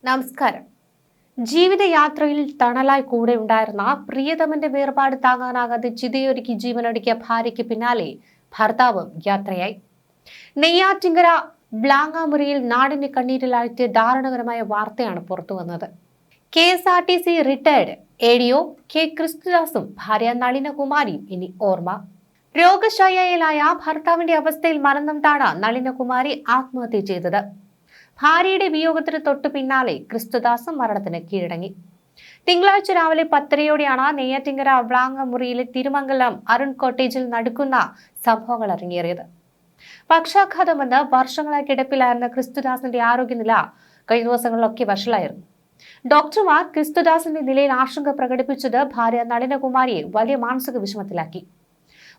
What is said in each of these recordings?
നമസ്കാരം. ജീവിതയാത്രയിൽ തണലായി കൂടെ ഉണ്ടായിരുന്ന പ്രിയതമന്റെ വേർപാട് താങ്ങാനാകാതെ ചിതയൊരുക്കി ജീവനൊടുക്കിയ ഭാര്യയ്ക്ക് പിന്നാലെ ഭർത്താവും യാത്രയായി. നെയ്യാറ്റിങ്കര ബ്ലാങ്ങാമുറിയിൽ നാടിന്റെ കണ്ണീരിലാഴ്ത്തിയ ദാരുണകരമായ വാർത്തയാണ് പുറത്തുവന്നത്. KSRTC റിട്ടയർഡ് ADO K ക്രിസ്തുദാസും ഭാര്യ നളിനകുമാരിയും ഇനി ഓർമ്മ. രോഗശയ്യയിലായ ഭർത്താവിന്റെ അവസ്ഥയിൽ മനംനൊന്താണ് നളിനകുമാരി ആത്മഹത്യ ചെയ്തത്. ഭാര്യയുടെ വിയോഗത്തിന് തൊട്ടു പിന്നാലെ ക്രിസ്തുദാസും മരണത്തിന് കീഴടങ്ങി. തിങ്കളാഴ്ച രാവിലെ 10:30യോടെയാണ് നെയ്യാറ്റിങ്കര വ്ലാങ്ങമുറിയിലെ തിരുമംഗലം അരുൺ കോട്ടേജിൽ നടക്കുന്ന സംഭവങ്ങൾ അരങ്ങേറിയത്. പക്ഷാഘാതമെന്ന് വർഷങ്ങളായി കിടപ്പിലായിരുന്ന ക്രിസ്തുദാസിന്റെ ആരോഗ്യനില കഴിഞ്ഞ ദിവസങ്ങളിലൊക്കെ വഷളായിരുന്നു. ഡോക്ടർമാർ ക്രിസ്തുദാസിന്റെ നിലയിൽ ആശങ്ക പ്രകടിപ്പിച്ചത് ഭാര്യ നളിനകുമാരിയെ വലിയ മാനസിക വിഷമത്തിലാക്കി.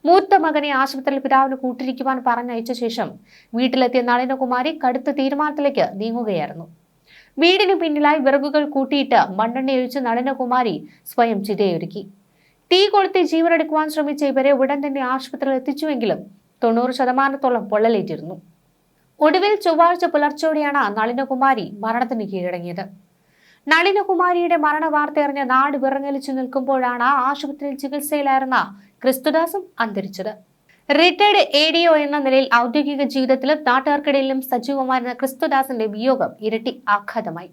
മൂത്ത മകനെ ആശുപത്രിയിൽ പിതാവിന് കൂട്ടിരിക്കുവാൻ പറഞ്ഞയച്ച ശേഷം വീട്ടിലെത്തിയ നളിനകുമാരി കടുത്ത തീരുമാനത്തിലേക്ക് നീങ്ങുകയായിരുന്നു. വീടിന് പിന്നിലായി വിറകുകൾ കൂട്ടിയിട്ട് മണ്ണെണ്ണയൊഴിച്ച് നളിനകുമാരി സ്വയം ചിതയൊരുക്കി. തീ കൊളുത്തി ജീവനെടുക്കുവാൻ ശ്രമിച്ച ഇവരെ ഉടൻ തന്നെ ആശുപത്രിയിൽ എത്തിച്ചുവെങ്കിലും 90% പൊള്ളലേറ്റിരുന്നു. ഒടുവിൽ ചൊവ്വാഴ്ച പുലർച്ചോടെയാണ് നളിനകുമാരി മരണത്തിന് കീഴടങ്ങിയത്. നളിനകുമാരിയുടെ മരണ വാർത്തയറിഞ്ഞ നാട് വിറങ്ങലിച്ചു നിൽക്കുമ്പോഴാണ് ആശുപത്രിയിൽ ചികിത്സയിലായിരുന്ന ക്രിസ്തുദാസും അന്തരിച്ചത്. റിട്ടയർഡ് ADO എന്ന നിലയിൽ ഔദ്യോഗിക ജീവിതത്തിലും നാട്ടുകാർക്കിടയിലും സജീവമായിരുന്ന ക്രിസ്തുദാസിന്റെ വിയോഗം ഇരട്ടി ആഘാതമായി.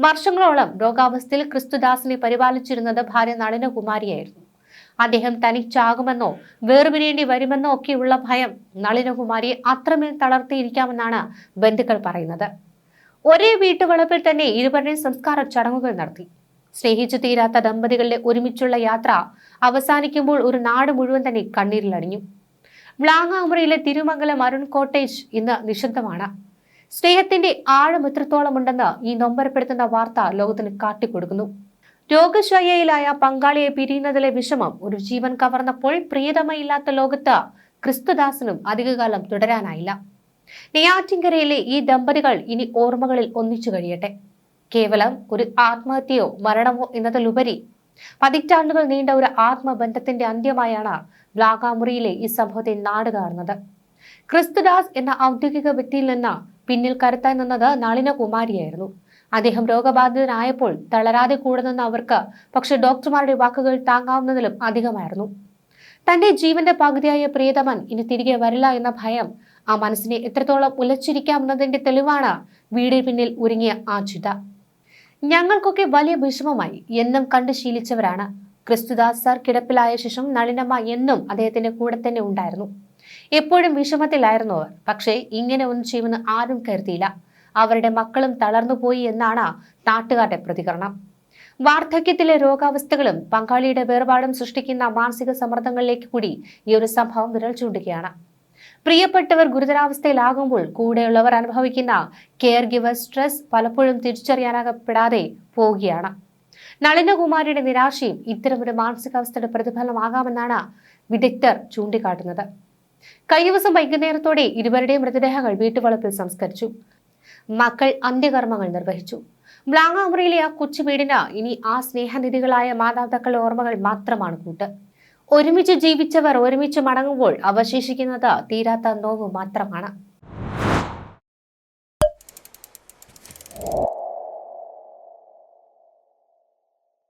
വർഷങ്ങളോളം രോഗാവസ്ഥയിൽ ക്രിസ്തുദാസിനെ പരിപാലിച്ചിരുന്നത് ഭാര്യ നളിനകുമാരിയായിരുന്നു. അദ്ദേഹം തനിച്ചാകുമെന്നോ വേർപിരിയേണ്ടി വരുമെന്നോ ഒക്കെയുള്ള ഭയം നളിനകുമാരിയെ അത്രമേൽ തളർത്തിയിരിക്കാമെന്നാണ് ബന്ധുക്കൾ പറയുന്നത്. ഒരേ വീട്ടുവളപ്പിൽ തന്നെ ഇരുവരുടെയും സംസ്കാര ചടങ്ങുകൾ നടത്തി. സ്നേഹിച്ചു തീരാത്ത ദമ്പതികളുടെ ഒരുമിച്ചുള്ള യാത്ര അവസാനിക്കുമ്പോൾ ഒരു നാട് മുഴുവൻ തന്നെ കണ്ണീരിലടിഞ്ഞു. വ്ലാങ്ങാമുറിയിലെ തിരുമംഗലം അരുൺ കോട്ടേജ് ഇന്ന് നിശബ്ദമാണ്. സ്നേഹത്തിന്റെ ആഴം എത്രത്തോളം ഉണ്ടെന്ന് ഈ നൊമ്പരപ്പെടുത്തുന്ന വാർത്ത ലോകത്തിന് കാട്ടിക്കൊടുക്കുന്നു. രോഗശയ്യയിലായ പങ്കാളിയെ പിരിയുന്നതിലെ വിഷമം ഒരു ജീവൻ കവർന്നപ്പോൾ പ്രിയതമയില്ലാത്ത ലോകത്ത് ക്രിസ്തുദാസിനും അധികകാലം തുടരാനായില്ല. നെയ്യാറ്റിങ്കരയിലെ ഈ ദമ്പതികൾ ഇനി ഓർമ്മകളിൽ ഒന്നിച്ചു കഴിയട്ടെ. കേവലം ഒരു ആത്മഹത്യയോ മരണമോ എന്നതിലുപരി പതിറ്റാണ്ടുകൾ നീണ്ട ഒരു ആത്മബന്ധത്തിന്റെ അന്ത്യമായാണ് വ്ലാങ്ങാമുറിയിലെ ഈ സംഭവത്തെ നാട് കാണുന്നത്. ക്രിസ്തുദാസ് എന്ന ഔദ്യോഗിക വ്യക്തിയിൽ നിന്ന് പിന്നിൽ കരുത്തായി നിന്നത് നളിനകുമാരിയായിരുന്നു. അദ്ദേഹം രോഗബാധിതനായപ്പോൾ തളരാതെ കൂടെ നിന്ന അവർക്ക് പക്ഷെ ഡോക്ടർമാരുടെ വാക്കുകൾ താങ്ങാവുന്നതിലും അധികമായിരുന്നു. തന്റെ ജീവന്റെ പകുതിയായ പ്രിയതമൻ ഇനി തിരികെ വരില്ല എന്ന ഭയം ആ മനസ്സിനെ എത്രത്തോളം ഉലച്ചിരിക്കാമെന്നതിന്റെ തെളിവാണ് വീടിന് പിന്നിൽ ഒരുങ്ങിയ ആ ചിത. ഞങ്ങൾക്കൊക്കെ വലിയ വിഷമമായി. എന്നും കണ്ടു ശീലിച്ചവരാണ്. ക്രിസ്തുദാസ് സാർ കിടപ്പിലായ ശേഷം നളിനമ്മ എന്നും അദ്ദേഹത്തിന്റെ കൂടെ തന്നെ ഉണ്ടായിരുന്നു. എപ്പോഴും വിഷമത്തിലായിരുന്നു അവർ. പക്ഷേ ഇങ്ങനെ ഒന്നും ചെയ്യുമെന്ന് ആരും കരുതിയില്ല. അവരുടെ മക്കളും തളർന്നുപോയി എന്നാണ് നാട്ടുകാരുടെ പ്രതികരണം. വാർദ്ധക്യത്തിലെ രോഗാവസ്ഥകളും പങ്കാളിയുടെ വേർപാടും സൃഷ്ടിക്കുന്ന മാനസിക സമ്മർദ്ദങ്ങളിലേക്ക് കൂടി ഈ ഒരു സംഭവം വിരൽ ചൂണ്ടുകയാണ്. പ്രിയപ്പെട്ടവർ ഗുരുതരാവസ്ഥയിലാകുമ്പോൾ കൂടെയുള്ളവർ അനുഭവിക്കുന്ന കെയർ ഗിവർ സ്ട്രെസ് പലപ്പോഴും തിരിച്ചറിയാനാകപ്പെടാതെ പോവുകയാണ്. നളിനകുമാരിയുടെ നിരാശയും ഇത്തരമൊരു മാനസികാവസ്ഥയുടെ പ്രതിഫലനമാകാമെന്നാണ് വിദഗ്ധർ ചൂണ്ടിക്കാട്ടുന്നത്. കഴിഞ്ഞ ദിവസം വൈകുന്നേരത്തോടെ ഇരുവരുടെയും മൃതദേഹങ്ങൾ വീട്ടുവളപ്പിൽ സംസ്കരിച്ചു. മക്കൾ അന്ത്യകർമ്മങ്ങൾ നിർവഹിച്ചു. വ്ലാങ്ങാമുറിയിലെ ആ കൊച്ചു വീടിന് ഇനി ആ സ്നേഹനിധികളായ മാതാപിതാക്കളുടെ ഓർമ്മകൾ മാത്രമാണ് കൂട്ട്. ഒരുമിച്ച് ജീവിച്ചവർ ഒരുമിച്ച് മടങ്ങുമ്പോൾ അവശേഷിക്കുന്നത് തീരാത്ത നോവ് മാത്രമാണ്.